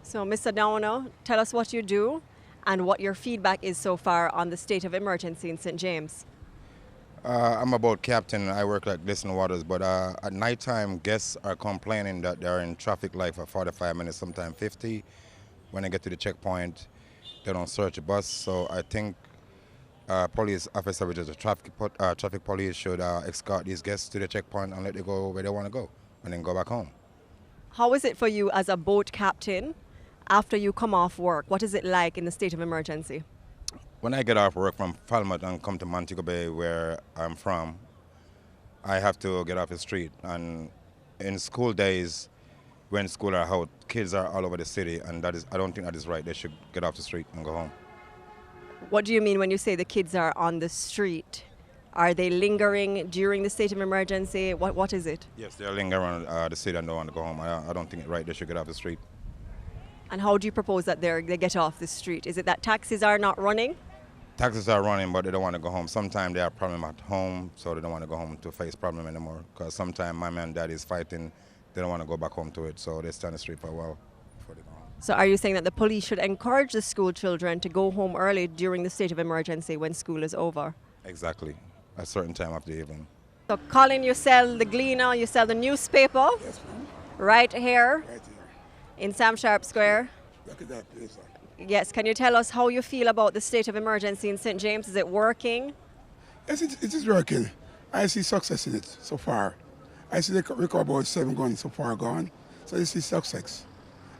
So, Mr. Downer, tell us what you do and what your feedback is so far on the state of emergency in St. James. I'm a boat captain. I work at Distant Waters, but at nighttime, guests are complaining that they're in traffic light for 45 minutes, sometimes 50. When they get to the checkpoint, they don't search the bus. So I think police officer, which is a traffic police, should escort these guests to the checkpoint and let them go where they want to go, and then go back home. How is it for you as a boat captain after you come off work? What is it like in the state of emergency? When I get off work from Falmouth and come to Montego Bay, where I'm from, I have to get off the street. And in school days, when school are out, kids are all over the city, and I don't think that is right. They should get off the street and go home. What do you mean when you say the kids are on the street? Are they lingering during the state of emergency? What is it? Yes, they're lingering around the city and don't want to go home. I don't think it's right. They should get off the street. And how do you propose that they get off the street? Is it that taxis are not running? Taxis are running, but they don't want to go home. Sometimes they have problem at home, so they don't want to go home to face problem anymore. Because sometimes mommy and daddy is fighting, they don't want to go back home to it, so they stay on the street for a while before they go home. So are you saying that the police should encourage the school children to go home early during the state of emergency when school is over? Exactly, at a certain time of the evening. So Colin, you sell the Gleaner, you sell the newspaper? Yes, ma'am. Right here Right here. in Sam Sharp Square. Look at that place. Yes, can you tell us how you feel about the state of emergency in St. James? Is it working? Yes, it is working. I see success in it so far. I see the record about 7 guns so far gone. So this is success.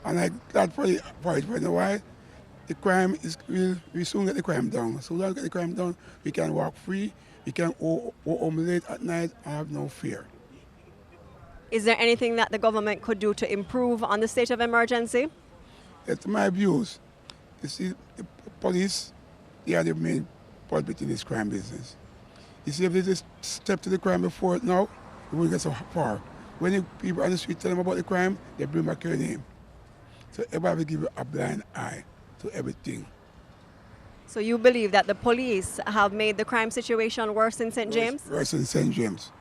And I'm glad for it. You know why? The crime is, we soon get the crime down. So we get the crime down, we can walk free, we can go home late at night and have no fear. Is there anything that the government could do to improve on the state of emergency? It's my views. You see, the police, they are the main culprit in this crime business. You see, if they just step to the crime before it now, it won't get so far. When the people on the street tell them about the crime, they bring back your name. So everybody give you a blind eye to everything. So you believe that the police have made the crime situation worse in St. James? Worse in St. James.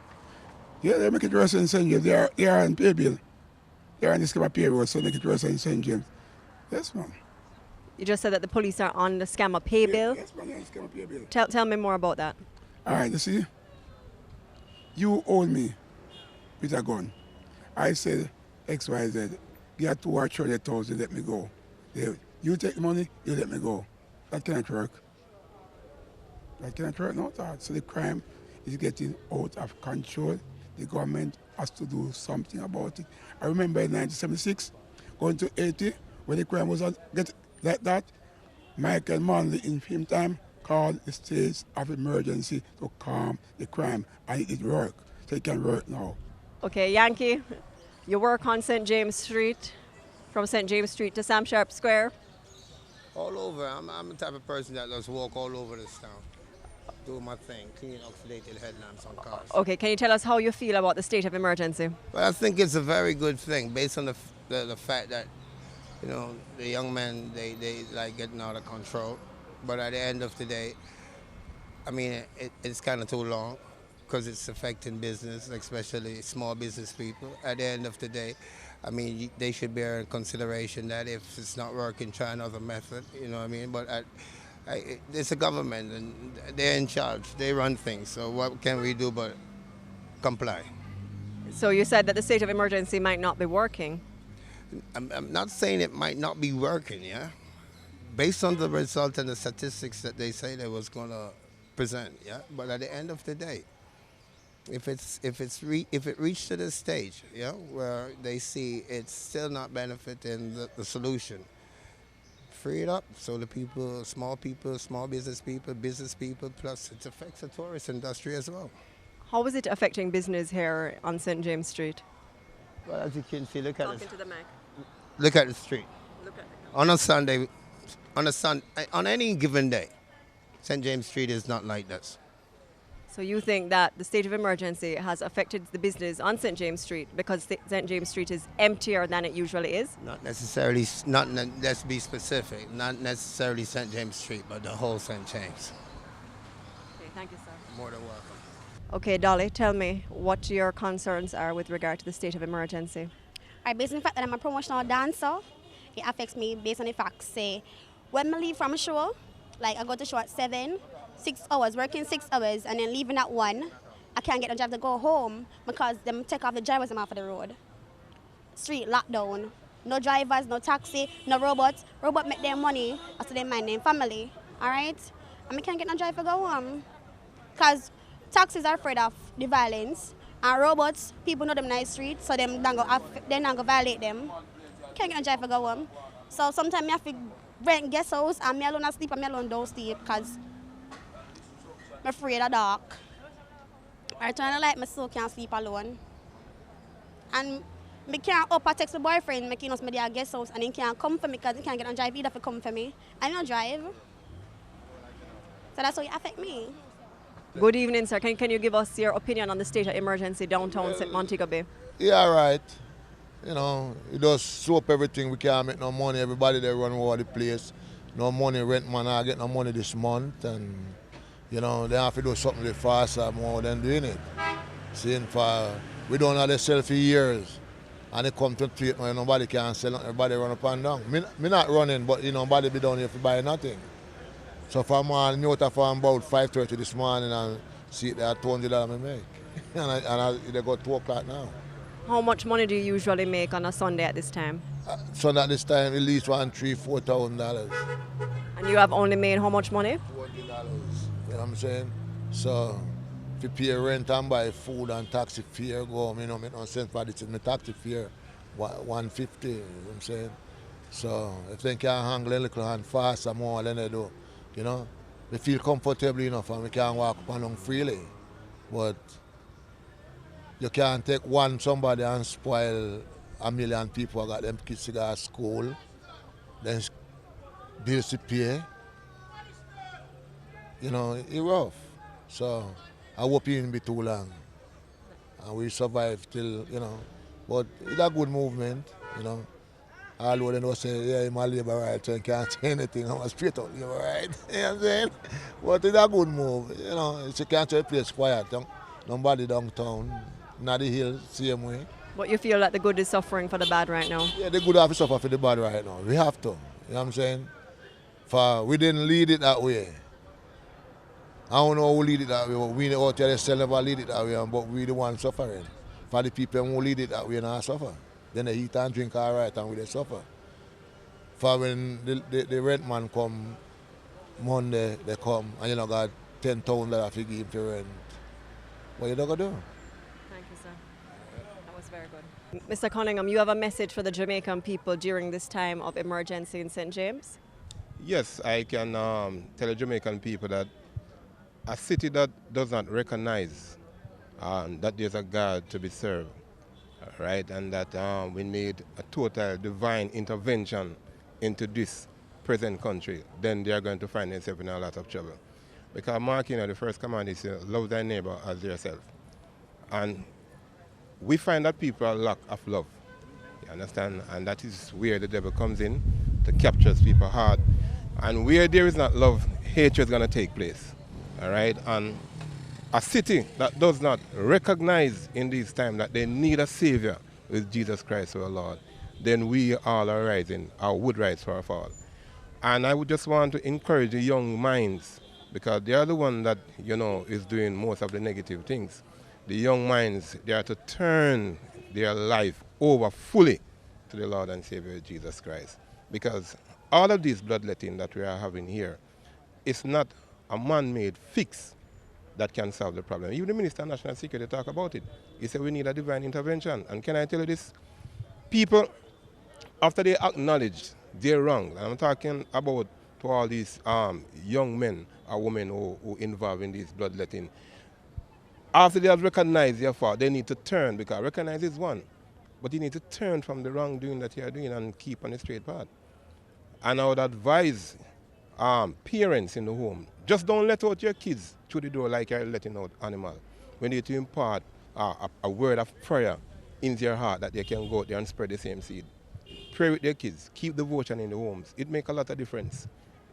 Yeah, they make it worse in St. James. They are on pay bill. They are on this kind of payroll, so they make it worse in St. James. Yes, ma'am. You just said that the police are on the scammer pay bill. Yes, ma'am, yeah, scammer pay bill. Tell me more about that. All right, you see, you owed me with a gun. I said, XYZ, get 2 or 300,000, let me go. You take the money, you let me go. That cannot work. That cannot work, no thought. So the crime is getting out of control. The government has to do something about it. I remember in 1976, going to 80, when the crime was get like that, Michael Manley in film time called the state of emergency to calm the crime, and it did work. So it can work now. Okay, Yankee, you work on St. James Street, from St. James Street to Sam Sharp Square. All over. I'm the type of person that just walk all over this town, do my thing, clean oxidated headlamps on cars. Okay, can you tell us how you feel about the state of emergency? But I think it's a very good thing based on the fact that, you know, the young men, they like getting out of control. But at the end of the day, I mean, it's kind of too long because it's affecting business, especially small business people. At the end of the day, I mean, they should bear in consideration that if it's not working, try another method, you know what I mean? But it's a government and they're in charge, they run things, so what can we do but comply? So you said that the state of emergency might not be working. I'm not saying it might not be working, yeah? Based on the result and the statistics that they say they was going to present, yeah? But at the end of the day, if it reached to this stage, yeah, where they see it's still not benefiting the solution, free it up so the people, small business people, plus it affects the tourist industry as well. How is it affecting business here on St. James Street? Well, as you can see, look at Into the mic. Look at the street. Look at On a Sunday, on any given day, St. James Street is not like this. So you think that the state of emergency has affected the business on St. James Street because St. James Street is emptier than it usually is? Not necessarily, let's be specific, not necessarily St. James Street, but the whole St. James. Okay, thank you, sir. More than welcome. Okay, Dolly, tell me what your concerns are with regard to the state of emergency. Alright, based on the fact that I'm a promotional dancer, it affects me based on the facts. Say, when I leave from a show, like I go to show at 7, 6 hours, working 6 hours, and then leaving at 1, I can't get a job to go home because them take off the drivers off of the road. Street lockdown. No drivers, no taxi, no robots. Robot make their money, so they mind their family. All right? And I can't get no driver to go home. Because taxis are afraid of the violence. And robots, people know them in the street, so they're not going to violate them. Can't get no driver to go home. So sometimes I have to rent guest house and me alone asleep and me alone don't sleep because I'm afraid of dark. I turn the light, I still can't sleep alone. And I can't up and text my boyfriend, make him know me at guest house, and he can't come for me because he can't get on drive either to come for me. I don't drive. So that's how it affects me. Good evening, sir. Can you give us your opinion on the state of emergency downtown Montego Bay? Yeah, right. You know, it does soap everything. We can't make no money. Everybody they run over the place. No money, rent man, I get no money this month. And, you know, they have to do something a bit faster more than doing it. Seeing for, we don't have to sell for years. And they come to treat me, nobody can sell it, everybody run up and down. Me not running, but you know, nobody be down here to buy nothing. So from me out from about 5:30 this morning and see it there $200 I make. and they got 2 o'clock now. How much money do you usually make on a Sunday at this time? Sunday at this time, at least $3,000–4,000. And you have only made how much money? $200, you know what I'm saying? So, if you pay rent and buy food and taxi fare, go, you know, make no sense for this. My taxi fare, $150, you know what I'm saying? So, if they can handle a little and faster more than they do, you know, they feel comfortable enough and we can walk up along freely. But you can't take somebody and spoil 1 million people who got them kids to go to school, then bills to pay. You know, it's rough. So I hope it won't be too long. And we survive till, you know. But it's a good movement, you know. Although they don't say, yeah, I'm a labor right, so I can't say anything, I'm a straight up labor right. You know what I'm saying? But it's a good move, you know. You can't tell a place quiet. Nobody downtown, not the hill, same way. But you feel that the good is suffering for the bad right now? Yeah, the good have to suffer for the bad right now. We have to, you know what I'm saying? For we didn't lead it that way. I don't know who lead it that way. We out there still never lead it that way, but we the ones suffering. For the people who lead it that way, not suffer. Then they eat and drink all right and we they suffer. For when the rent man come Monday, they come and you know got $10,000 to give him to rent. What you not gonna do? Thank you, sir. That was very good. Mr. Cunningham, you have a message for the Jamaican people during this time of emergency in St. James? Yes, I can tell the Jamaican people that a city that does not recognize that there's a God to be served, right, and that we need a total divine intervention into this present country, then they are going to find themselves in a lot of trouble. Because Mark, you know, the first command is love thy neighbor as yourself. And we find that people lack of love, you understand? And that is where the devil comes in to capture people's heart. And where there is not love, hatred is going to take place, all right? And a city that does not recognize in this time that they need a savior with Jesus Christ our Lord, then we all are rising, or would rise for our fall. And I would just want to encourage the young minds, because they are the one that, you know, is doing most of the negative things. The young minds, they are to turn their life over fully to the Lord and Savior Jesus Christ. Because all of this bloodletting that we are having here is not a man-made fix that can solve the problem. Even the Minister of National Security talk about it. He said we need a divine intervention. And can I tell you this? People, after they acknowledge they're wrong, and I'm talking about to all these young men or women who involved in this bloodletting, after they have recognized their fault, they need to turn, because recognize is one, but you need to turn from the wrongdoing that you are doing and keep on the straight path. And I would advise parents in the home, just don't let out your kids through the door like you're letting out animal. We need to impart a word of prayer into their heart that they can go out there and spread the same seed. Pray with their kids, keep devotion in the homes. It makes a lot of difference.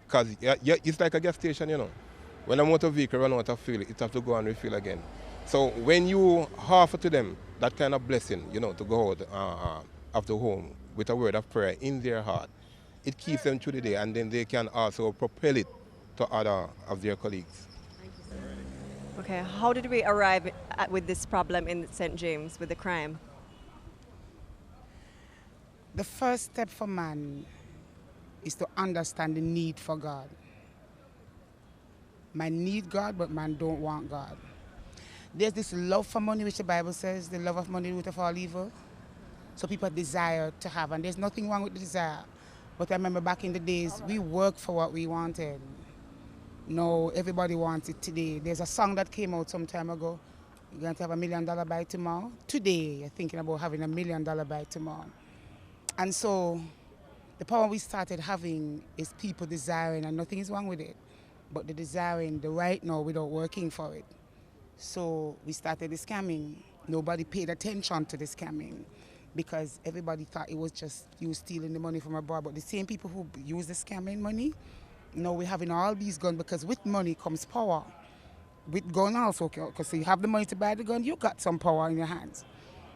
Because it's like a gas station, you know. When a motor vehicle runs out of fuel, it has to go and refill again. So when you offer to them that kind of blessing, you know, to go out of the home, with a word of prayer in their heart, it keeps them through the day, and then they can also propel it to other of their colleagues. Okay, how did we arrive with this problem in St. James with the crime? The first step for man is to understand the need for God. Man need God, but man don't want God. There's this love for money, which the Bible says, the love of money, root of all evil. So people desire to have, and there's nothing wrong with the desire. But I remember back in the days, we worked for what we wanted. No, everybody wants it today. There's a song that came out some time ago. You're going to have $1 million by tomorrow. Today, you're thinking about having $1 million by tomorrow. And so the power we started having is people desiring, and nothing is wrong with it, but the desiring the right now without working for it. So we started the scamming. Nobody paid attention to the scamming because everybody thought it was just you stealing the money from abroad. But the same people who use the scamming money, now we're having all these guns because with money comes power. With gun also, because you have the money to buy the gun, you got some power in your hands.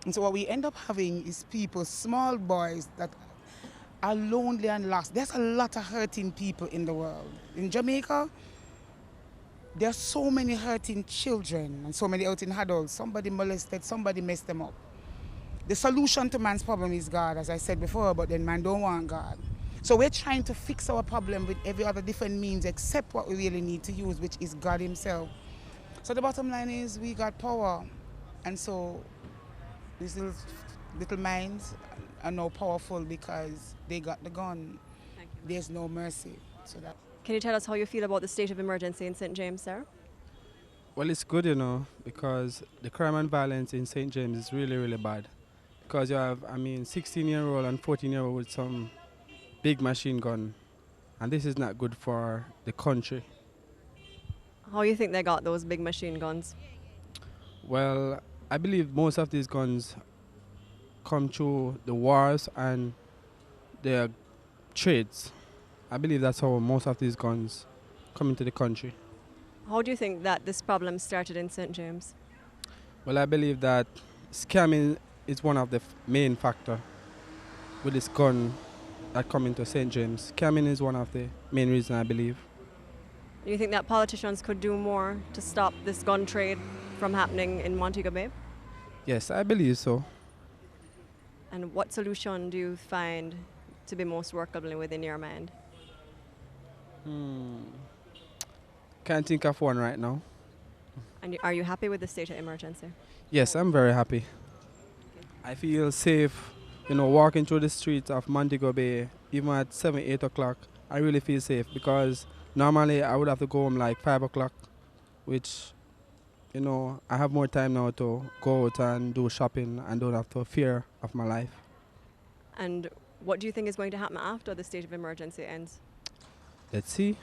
And so what we end up having is people, small boys that are lonely and lost. There's a lot of hurting people in the world. In Jamaica, there are so many hurting children and so many hurting adults. Somebody molested, somebody messed them up. The solution to man's problem is God, as I said before, but then man don't want God. So we're trying to fix our problem with every other different means except what we really need to use, which is God himself. So the bottom line is we got power. And so these little minds are now powerful because they got the gun. There's no mercy. So that. Can you tell us how you feel about the state of emergency in St. James, sir? Well, it's good, you know, because the crime and violence in St. James is really, really bad. Because you have, 16-year-old and 14-year-old with some big machine gun. And this is not good for the country. How do you think they got those big machine guns? Well, I believe most of these guns come through the wars and their trades. I believe that's how most of these guns come into the country. How do you think that this problem started in St. James? Well, I believe that scamming is one of the main factors with this gun that come into St. James. Scamming is one of the main reasons, I believe. Do you think that politicians could do more to stop this gun trade from happening in Montego Bay? Yes, I believe so. And what solution do you find to be most workable within your mind? Can't think of one right now. And are you happy with the state of emergency? Yes, I'm very happy. I feel safe, you know, walking through the streets of Montego Bay, even at 7, 8 o'clock. I really feel safe because normally I would have to go home like 5 o'clock, which, you know, I have more time now to go out and do shopping and don't have to fear of my life. And what do you think is going to happen after the state of emergency ends? Let's see.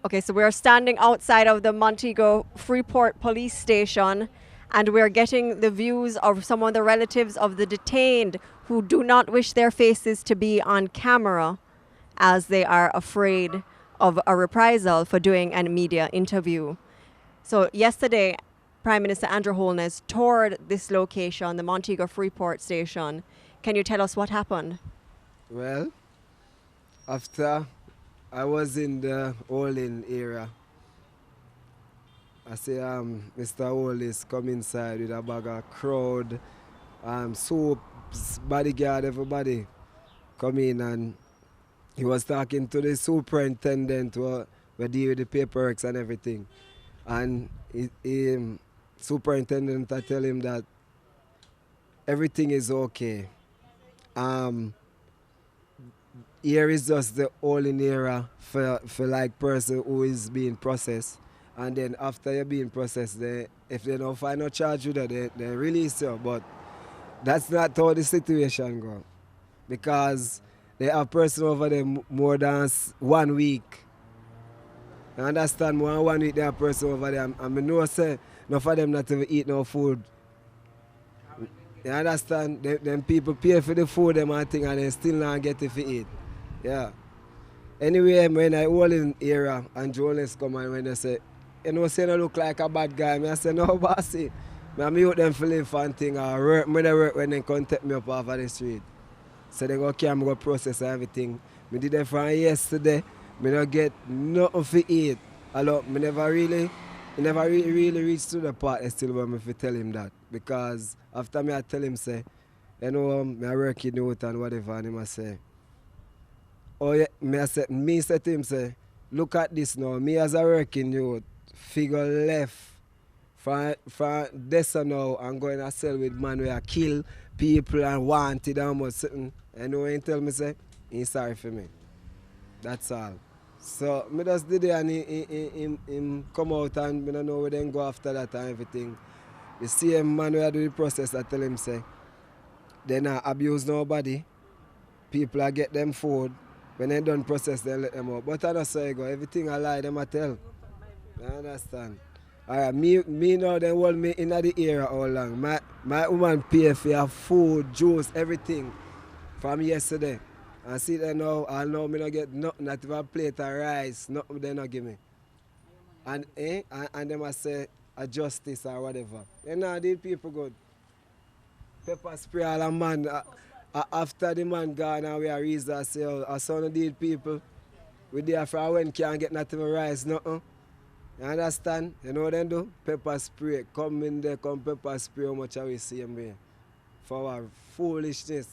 Okay, so we're standing outside of the Montego Freeport police station and we're getting the views of some of the relatives of the detained who do not wish their faces to be on camera as they are afraid of a reprisal for doing a media interview. So yesterday, Prime Minister Andrew Holness toured this location, the Montego Freeport station. Can you tell us what happened? Well, after I was in the holding area, I see Mr. Holness come inside with a bag of crowd, soap, bodyguard, everybody come in, and he was talking to the superintendent who deal with the paperwork and everything. And superintendent I tell him that everything is okay. Here is just the holding area for like person who is being processed. And then after you're being processed, if they don't find no charge with you, they release you. But that's not how the situation goes. Because they have person over there more than 1 week. I understand more than 1 week they have person over there. And I know say enough of them not even eat no food. You understand? Them people pay for the food them and thing and they still not get it to eat. Yeah. Anyway, when I hold in area and journalists come and when they say, you know, say I look like a bad guy, I say, no, bossy. Me youth them for live fun thing or work. Me they work when they come take me up off of the street. So they go carry me go process and everything. Me did that from yesterday. Me don't get nothing to eat. Although me never really reached to the part still where me fi tell him that. Because after me I tell him say, you know, me I work in youth and whatever, and him I say, oh yeah, me say to him say, look at this now, me as a working youth, figure left from this now and going to sell with man where I kill people and wanted and much something. And when he tell me say, he's sorry for me. That's all. So me just did it and him come out and I don't know where then go after that and everything. The same man where I do the process I tell him say, they not abuse nobody. People I get them food. When they done process, they let them out. But I don't say go. Everything I lie, them I tell. You understand? Alright, me now they hold me in the area all long. My woman pay for your food, juice, everything from yesterday. And see them now, I know me not get nothing, not even a plate of rice, nothing they not give me. And them I say a justice or whatever. You know, these people good. Pepper spray all a man. After the man gone and we are reason I say, oh, son of these people, we there for when can't get nothing but rice, nothing. You understand? You know what they do? Pepper spray. Come in there, come pepper spray how much we see him here. For our foolishness.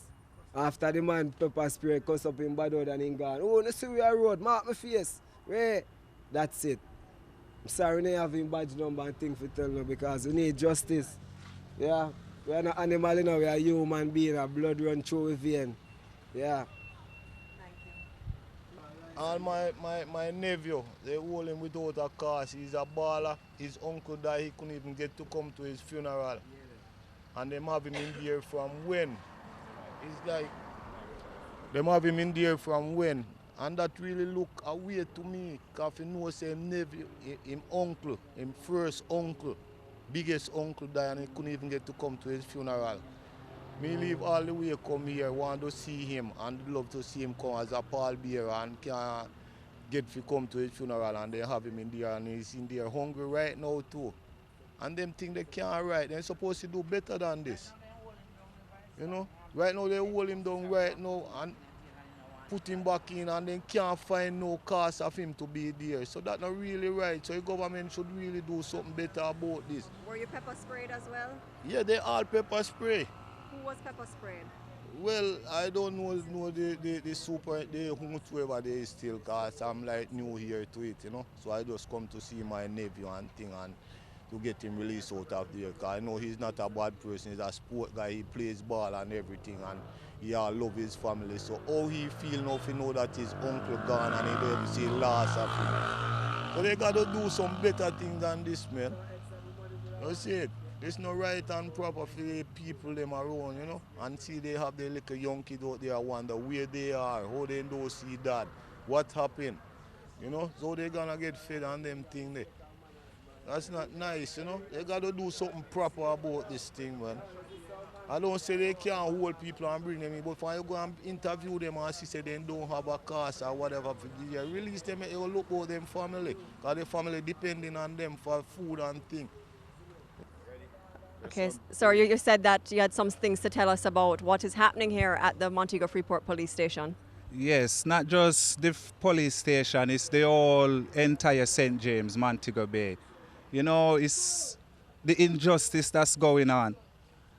After the man pepper spray cuss up in bad and in gone. Oh, you see we are road, mark my face. Wait. That's it. I'm sorry we have him badge number and thing for tell you because we need justice. Yeah. We are not animal, you know, we are human being, our blood run through with vein. Yeah. All my nephew, they hold him without a cause. He's a baller. His uncle died, he couldn't even get to come to his funeral. And them have him in there from when? It's like, them have him in there from when? And that really look away to me, because he knows him nephew, him uncle, him first uncle, biggest uncle died and he couldn't even get to come to his funeral. Me leave all the way come here, want to see him and love to see him come as a pallbearer and can't get to come to his funeral and they have him in there and he's in there hungry right now too. And them think they can't write, they're supposed to do better than this. You know, right now they hold him down right now and put him back in and they can't find no cause of him to be there. So that's not really right. So the government should really do something better about this. Were you pepper sprayed as well? Yeah, they all pepper spray. Who was pepper sprayed? Well, I don't know the super, the whoever they is still, because I'm like new here to it, you know. So I just come to see my nephew and thing and to get him released out of there. Because I know he's not a bad person, he's a sport guy, he plays ball and everything and he all love his family. So how he feel now if he know that his uncle gone and he don't see loss of him. So they got to do some better things than this, man. You see it? It's not right and proper for the people them around, you know. And see they have the little young kid out there wonder where they are, how they don't see that, what happened, you know. So they gonna get fed on them thing there. That's not nice, you know. They gotta do something proper about this thing, man. I don't say they can't hold people and bring them in, but when you go and interview them and see say they don't have a cause or whatever, release them and you look about them family. Because the family depending on them for food and things. Okay, so you said that you had some things to tell us about what is happening here at the Montego Freeport police station. Yes, not just the police station, it's the whole entire St. James, Montego Bay. You know, it's the injustice that's going on.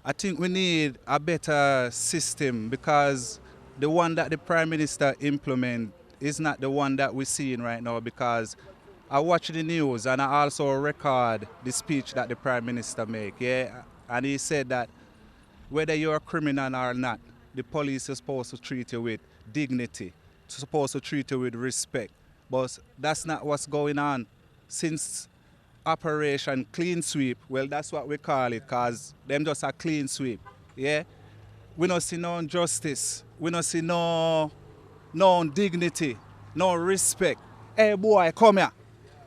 I think we need a better system because the one that the Prime Minister implement is not the one that we're seeing right now, because I watch the news and I also record the speech that the Prime Minister make, yeah? And he said that whether you're a criminal or not, the police is supposed to treat you with dignity, supposed to treat you with respect. But that's not what's going on. Since Operation Clean Sweep, well, that's what we call it, because them just a clean sweep, yeah? We don't see no justice, we don't see no dignity, no respect. Hey boy, come here.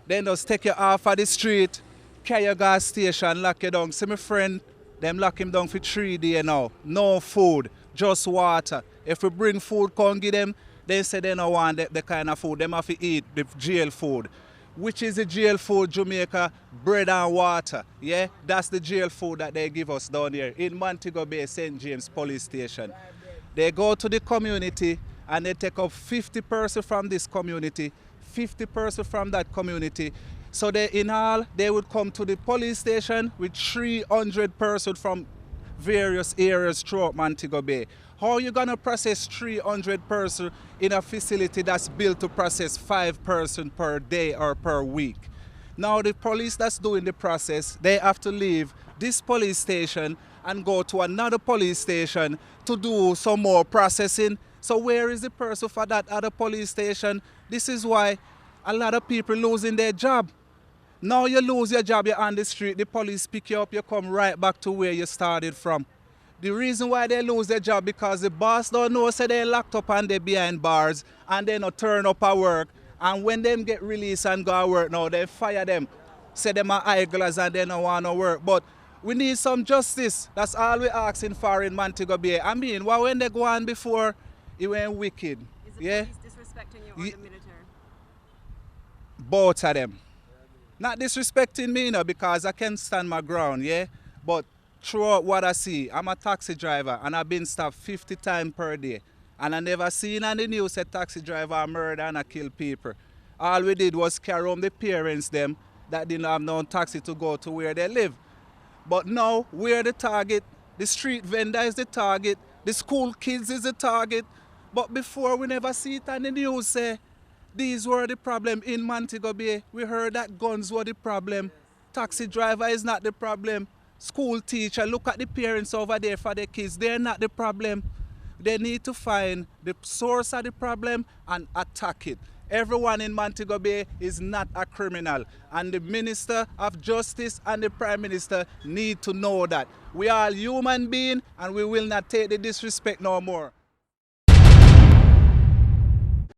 Then just take you off of the street, carry your gas station, lock you down. See my friend, them lock him down for 3 days now. No food, just water. If we bring food, come give them, they say they don't want the kind of food. Them have to eat the jail food. which is the jail food Jamaica, bread and water. Yeah, that's the jail food that they give us down here in Montego Bay, St. James Police Station. They go to the community and they take up 50% from this community, 50% from that community. So they, in all, they would come to the police station with 300 persons from various areas throughout Montego Bay. How are you going to process 300 persons in a facility that's built to process 5 persons per day or per week? Now the police that's doing the process, they have to leave this police station and go to another police station to do some more processing. So where is the person for that other police station? This is why a lot of people losing their job. Now you lose your job, you're on the street, the police pick you up, you come right back to where you started from. The reason why they lose their job because the boss don't know, say they're locked up and they're behind bars and they not turn up at work. And when them get released and go to work now, they fire them. Say them are idlers and they don't want to work. But we need some justice. That's all we're asking for in Montego Bay. I mean, well, when they go on before, it went wicked. Is the yeah? police disrespecting you or the military? Both of them. Not disrespecting me, you know, because I can stand my ground, yeah? But throughout what I see, I'm a taxi driver and I've been stopped 50 times per day. And I never seen on the news a taxi driver murder and I kill people. All we did was carry home the parents them that didn't have no taxi to go to where they live. But now we're the target, the street vendor is the target, the school kids is the target. But before we never see it on the news say, these were the problem in Montego Bay. We heard that guns were the problem. Taxi driver is not the problem. School teacher, look at the parents over there for their kids. They're not the problem. They need to find the source of the problem and attack it. Everyone in Montego Bay is not a criminal. And the Minister of Justice and the Prime Minister need to know that. We are human beings and we will not take the disrespect no more.